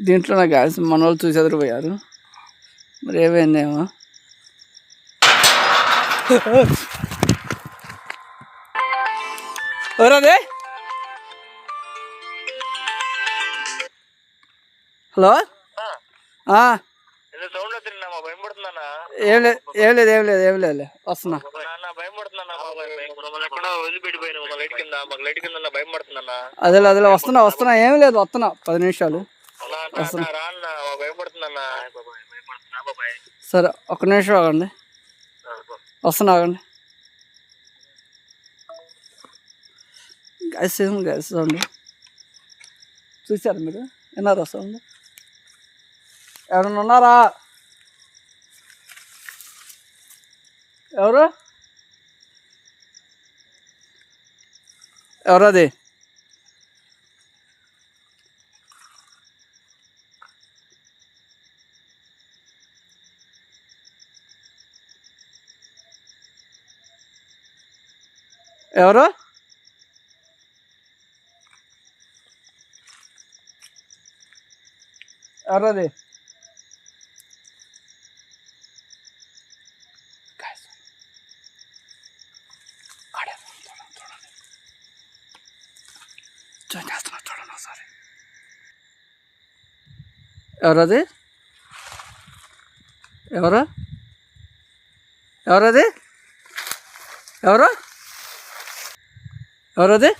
దీంట్లో నా గ్యాస్ మన వాళ్ళు చూసి ఎదురుపోయారు. మరి ఏమైందేమో. ఎవరదే? హలో, ఏం లేదు ఏం లేదు ఏం లేదు ఏం లేదు వస్తున్నా. అదే అదే వస్తున్నా వస్తున్నా ఏం లేదు వస్తున్నా 10 నిమిషాలు వస్తున్నా. సరే 1 నిమిషం ఆగండి, వస్తున్నా ఆగండి. గ్యాస్ గ్యాస్ సౌండ్ చూసారు మీరు? విన్నారా సౌండ్? ఎవరన్నా ఉన్నారా? ఎవరు ఎవరది? ఎవరు? ఎవరది? చూడండి ఒకసారి. ఎవరది? ఎవరు? ఎవరది? ఎవరు? ఎవరది?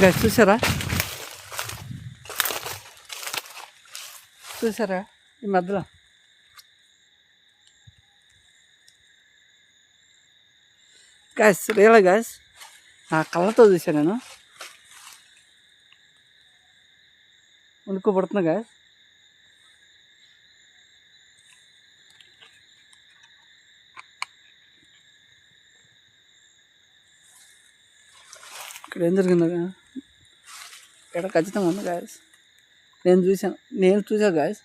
గ్యాస్ చూసారా? చూసారా ఈ మధ్యలో? గ్యాస్ రియల్ గ్యాస్ నా కళ్ళతో చూసాను నేను. వణుకోబడుతున్నా గ్యాస్. ఇక్కడ ఏం జరిగిందా? ఇక్కడ ఖచ్చితంగా ఉంది గ్యాస్. నేను చూసాను గ్యాస్.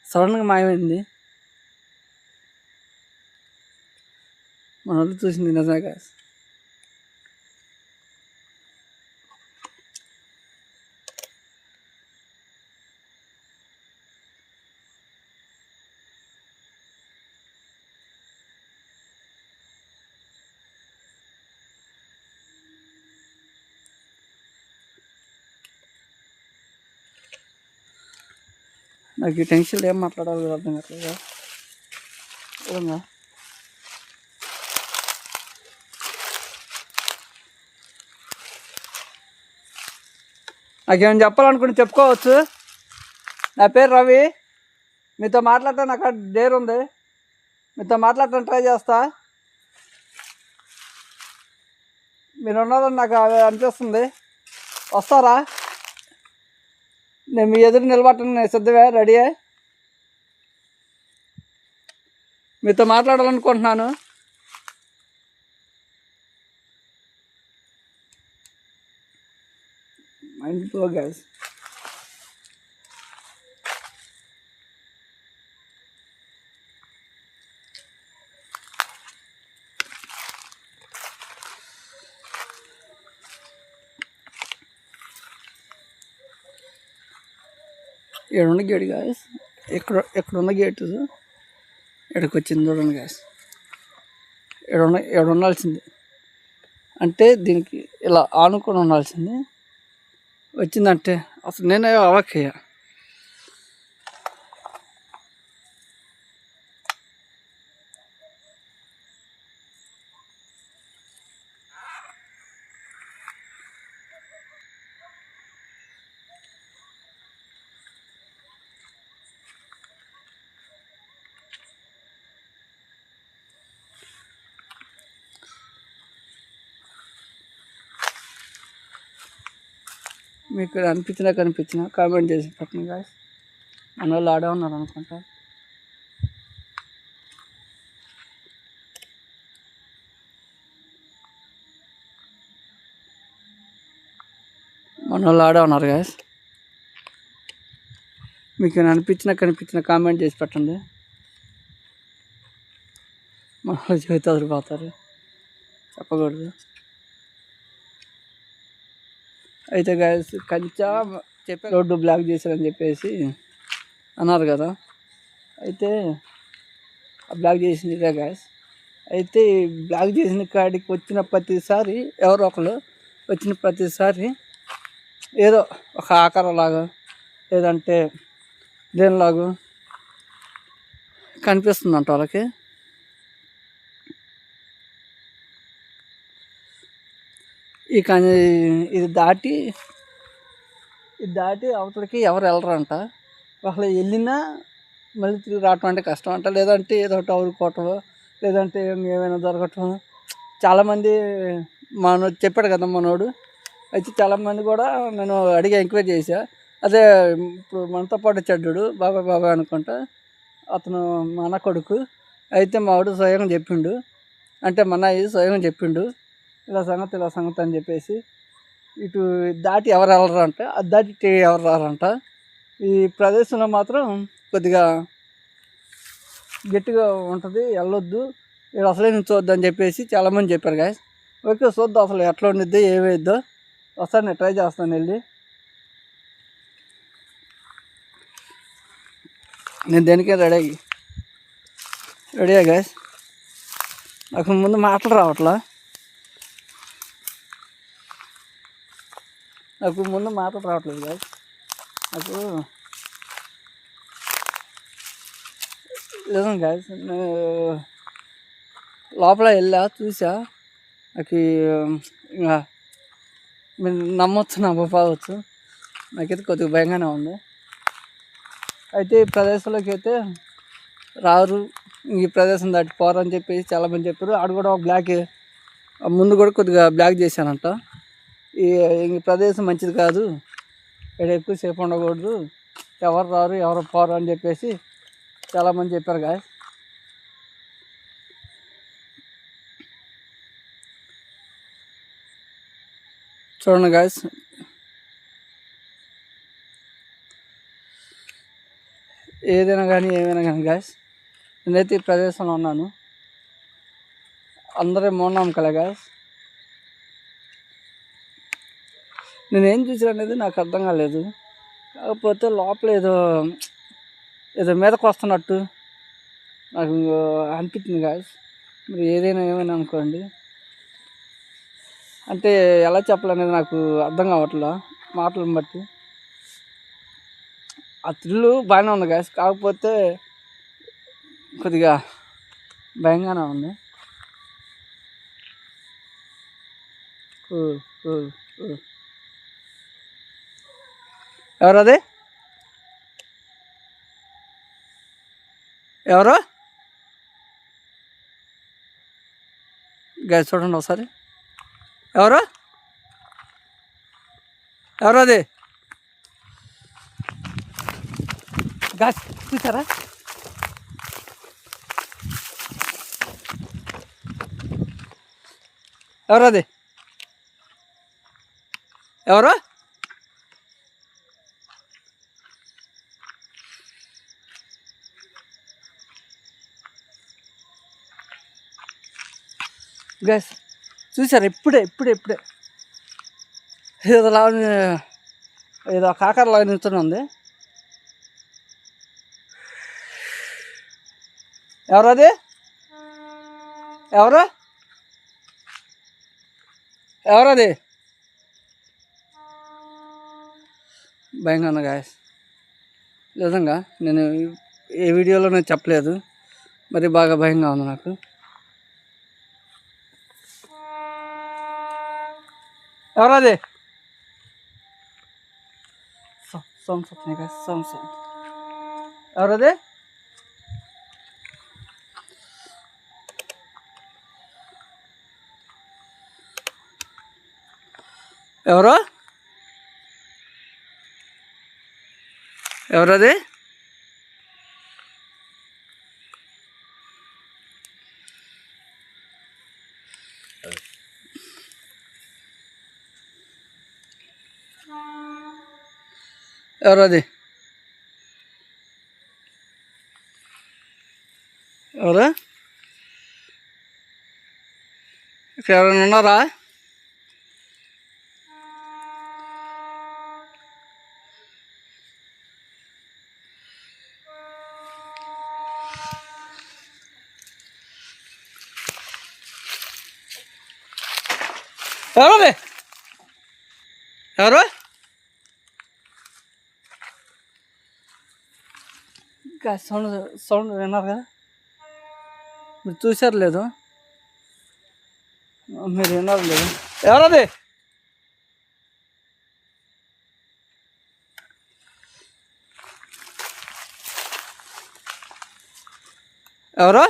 సడన్గా మాయమైంది. మన వాళ్ళు చూసింది నిజమే గ్యాస్. నాకు ఈ టెన్షన్లో ఏం మాట్లాడాలో అర్థం కావట్లేదు. విధంగా నాకేమైనా చెప్పాలనుకుంటే చెప్పుకోవచ్చు. నా పేరు రవి. మీతో మాట్లాడటం నాకు డేర్ ఉంది. మీతో మాట్లాడటం ట్రై చేస్తా. మీరు ఉన్నారని నాకు అనిపిస్తుంది. వస్తారా? నేను మీ ఎదురు నిలబట్టను. నేను సిద్ధమే, రెడీయే. మీతో మాట్లాడాలనుకుంటున్నాను. Mind blow gas. ఎక్కడున్న గేట్ గ్యాస్? ఎక్కడున్న గేట్ ఎక్కడికి వచ్చింది చూడండి గ్యాస్. ఎక్కడ ఉండాల్సింది అంటే దీనికి ఇలా ఆనుకొని ఉండాల్సింది. వచ్చిందంటే అసలు నేనే అవాక్కయ్యా. మీకు కనిపించినా కామెంట్ చేసి పెట్టండి గాయస్. మన వాళ్ళు ఆడే ఉన్నారు అనుకుంటా. మన వాళ్ళు ఆడే ఉన్నారు గాయస్. మీకు కనిపించినా కామెంట్ చేసి పెట్టండి. మన వాళ్ళు చేతి అదిరిపోతారు, చెప్పకూడదు. అయితే గాయస్ కంచా చెప్పారు, రోడ్డు బ్లాక్ చేశారని చెప్పేసి అన్నారు కదా. అయితే ఆ బ్లాక్ చేసింది ఇదే గ్యాస్. అయితే బ్లాక్ చేసిన కాడికి వచ్చిన ప్రతిసారి ఎవరో ఒకరు వచ్చిన ప్రతిసారి ఏదో ఒక ఆకారంలాగా లేదంటే దేనిలాగా కనిపిస్తుందంట వాళ్ళకి. ఇక ఇది దాటి అవతలకి ఎవరు వెళ్ళరంట. ఒకళ్ళు వెళ్ళినా మళ్ళీ తిరిగి రావటం అంటే కష్టం అంట, లేదంటే ఏదో ఒకటి అవురుకోవటం, లేదంటే ఏమైనా జరగటం. చాలామంది చెప్పాడు కదా మనోడు. అయితే చాలామంది కూడా నేను అడిగి ఎంక్వైరీ చేశా. అదే ఇప్పుడు మనతో పాటు వచ్చాడు బాబాయ్ అనుకుంటా, అతను మా అన్న కొడుకు. అయితే మా వాడు స్వయంగా చెప్పిండు, అంటే మా అన్నయ్య స్వయంగా చెప్పిండు ఇలా సంగతి అని చెప్పేసి. ఇటు దాటి ఎవరు వెళ్ళరంట, అది దాటి ఎవరు రారంట. ఈ ప్రదేశంలో మాత్రం కొద్దిగా గట్టిగా ఉంటుంది, వెళ్ళొద్దు, ఇక్కడ అసలే చూద్దాం అని చెప్పేసి చాలామంది చెప్పారు గాయస్. ఓకే, చూద్దాం అసలు ఎట్లా ఉండిద్దో ఏమైద్దో. ఒకసారి నేను ట్రై చేస్తాను వెళ్ళి. నేను దేనికే రెడీయా గాయస్. నాకు ముందు మాటలు రావట్లా, గాయస్. నాకు నిజం గాయస్, లోపల వెళ్ళా చూసా. నాకు ఇంకా మీరు నమ్మొచ్చు నమ్మకపోవచ్చు, నాకైతే కొద్దిగా భయంగానే ఉంది. అయితే ఈ ప్రదేశంలోకి అయితే రారు, ఈ ప్రదేశం దాటి పోరని చెప్పేసి చాలామంది చెప్పారు. ఆడు కూడా బ్లాక్ ముందు కూడా కొద్దిగా బ్లాక్ చేశానంట. ఈ ప్రదేశం మంచిది కాదు, ఇక్కడ ఎక్కువసేపు ఉండకూడదు, ఎవరు రారు ఎవరు పోరు అని చెప్పేసి చాలామంది చెప్పారు గాయస్. చూడండి గాయస్, ఏమైనా కానీ గాయస్, నేనైతే ఈ ప్రదేశంలో ఉన్నాను. అందరూ మూఢనమ్మకాలే గాయస్. నేనేం చూసాను అనేది నాకు అర్థం కాలేదు. కాకపోతే లోపల ఏదో మీదకు వస్తున్నట్టు నాకు అనిపించింది గాయస్. మరి ఏమైనా అనుకోండి, అంటే ఎలా చెప్పాలనేది నాకు అర్థం కావట్లా మాటలను బట్టి. ఆ థ్రిల్లు బాగానే ఉంది గాయస్, కాకపోతే కొద్దిగా భయంగానే ఉంది. ఎవరు గాయస్? చూడండి ఒకసారి, ఎవరు అది గాయస్? చూసారా? ఎవరు గాయస్? చూసారా? ఇప్పుడే ఏదో కాకరలాగా నిల్చొని ఉంది. ఎవరు భయంగా ఉంది గాయస్. నిజంగా నేను ఏ వీడియోలో నేను చెప్పలేదు, మరి బాగా భయంగా ఉంది నాకు. ఎవరు సౌండ్స్ వస్తున్నాయి గాయస్, సౌండ్స్. ఎవరు ఎవరది? ఎవరు ఇక్కడ ఎవరైనా ఉన్నారా? ఎవరు ఎవరు ఇంకా సౌండ్ సౌండ్ విన్నారు కదా, మీరు చూసారు లేదు, మీరు విన్నారు లేదు. ఎవరది? ఎవరు?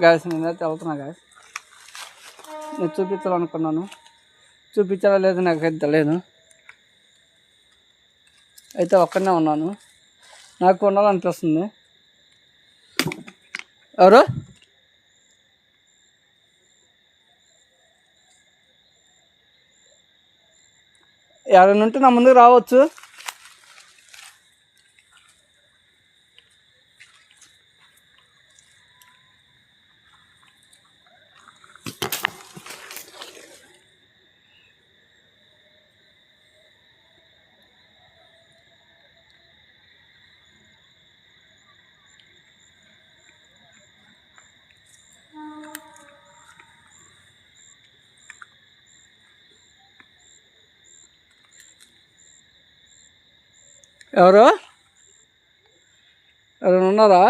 గాయస్ నేనైతే వెళ్తున్నా గాయస్. నేను చూపించాలనుకున్నాను, చూపించాలా లేదు నాకైతే తెలియదు. అయితే ఒక్కడనే ఉన్నాను, నాకు ఉండాలనిపిస్తుంది. ఎవరు? ఎవరైనా ఉంటే నా ముందుకు రావచ్చు. ఎవరు? ఎవరైనా ఉన్నారా?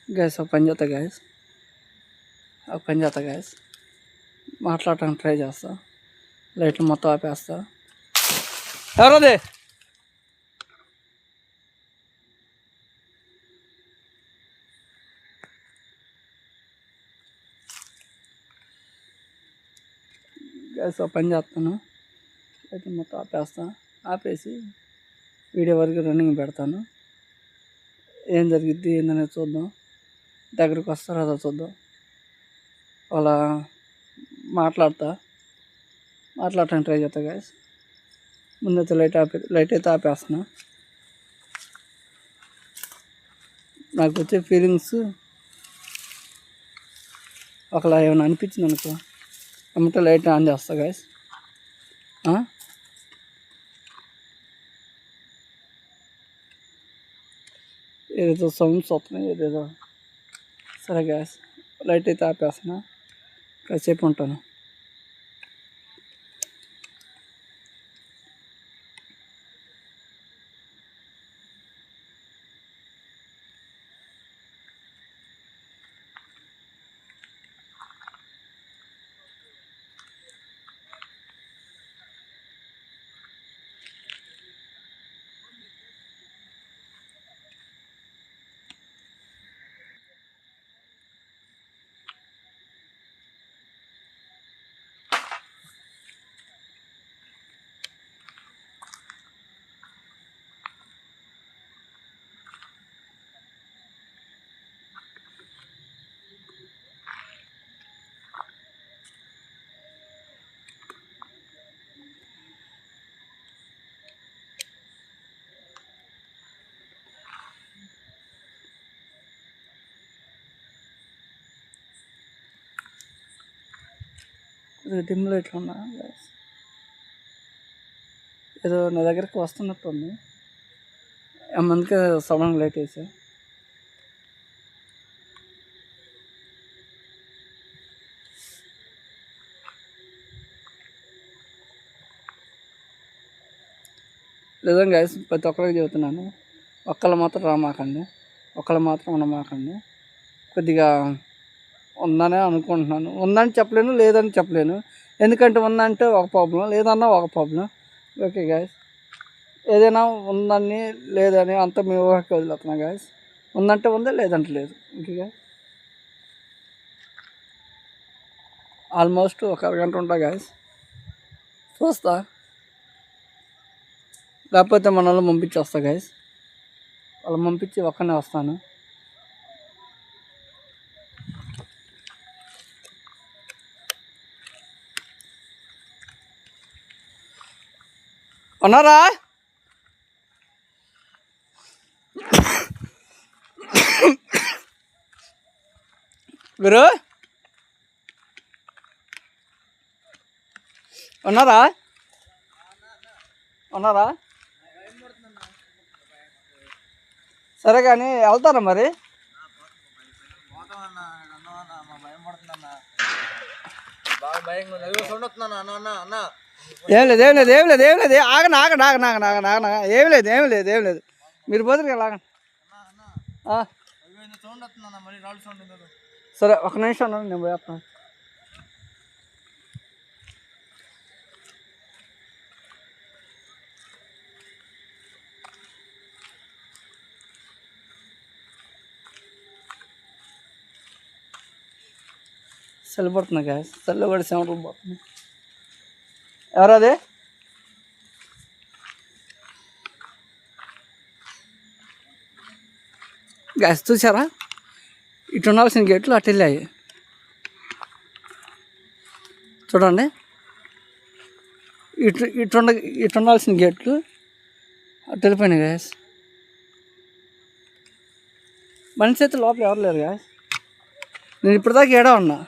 గ్యాస్ ఒక పని చేస్తా గ్యాస్, ఒక పని చేస్తా గ్యాస్, మాట్లాడటానికి ట్రై చేస్తా, లైట్లు మొత్తం ఆపేస్తా. ఎవరది? గ్యాస్ ఒక పని చేస్తాను, లైట్లు మొత్తం ఆపేస్తా, ఆపేసి వీడియో వరకు రన్నింగ్ పెడతాను. ఏం జరిగిద్ది ఏందనేది చూద్దాం, దగ్గరికి వస్తారో అదో చూద్దాం. అలా మాట్లాడటానికి ట్రై చేస్తా గ్యాస్. ముందైతే లైట్ అయితే ఆపేస్తున్నా. నాకు వచ్చే ఫీలింగ్స్ ఒకలా ఏమైనా అనిపించింది అనుకో, అమ్మటే లైట్ ఆన్ చేస్తా గ్యాస్. ఏదేదో సౌండ్స్ వస్తున్నాయి, ఏదేదో. సరే గ్యాస్, లైట్ అయితే ఆపేస్తున్నా, కాసేపు ఉంటాను. డిమ్ లైట్లు ఉన్నా గ్యాస్, ఏదో నా దగ్గరికి వస్తున్నట్టు ఉంది, అందుకే సడన్ లైట్ వేసా. లేదా గ్యాస్ ప్రతి ఒక్కరికి చెబుతున్నాను, ఒక్కళ్ళు మాత్రం రామాకండి, ఒక్కళ్ళు మాత్రం ఉండమాకండి. కొద్దిగా ఉందనే అనుకుంటున్నాను, ఉందని చెప్పలేను, లేదని చెప్పలేను. ఎందుకంటే ఉందంటే ఒక ప్రాబ్లం, లేదన్నా ఒక ప్రాబ్లం. ఓకే గాయస్, ఏదైనా ఉందని లేదని అంతా మీ ఊహకి వదిలేస్తున్నా గాయస్. ఉందంటే ఉంది, లేదంటే లేదు. ఓకే, ఆల్మోస్ట్ ఒక అరగంట ఉంటా గాయస్, చూస్తా. లేకపోతే మన వాళ్ళు పంపించి వస్తా గాయస్, వాళ్ళు పంపించి ఒక్కనే వస్తాను. ఉన్నారా? గురు ఉన్నారా ఉన్నారా? సరే కానీ వెళ్తారా మరి? ఏం లేదు ఏం లేదు ఏం లేదు ఏం లేదు ఆగండి ఆగండి ఆగండి ఆగండి ఆగండి ఆగండి ఏం లేదు ఏం లేదు ఏం లేదు మీరు పోతురు కదా ఆగండి. సరే ఒక నిమిషం ఉండండి, నేను పోయేస్తాను. సెల్ పడుతున్నా గ్యాస్, సెల్లో కూడా సెవెంట్లు పోతుంది. ఎవరది? గ్యాస్ చూసారా? ఇటు ఉండాల్సిన గేట్లు అటు వెళ్ళాయి చూడండి. ఇటు ఉండాల్సిన గేట్లు అటు వెళ్ళిపోయినాయి గ్యాస్. మనిషి అయితే లోపల ఎవరు లేరు గ్యాస్. నేను ఇప్పటిదాకా ఏడా ఉన్నా.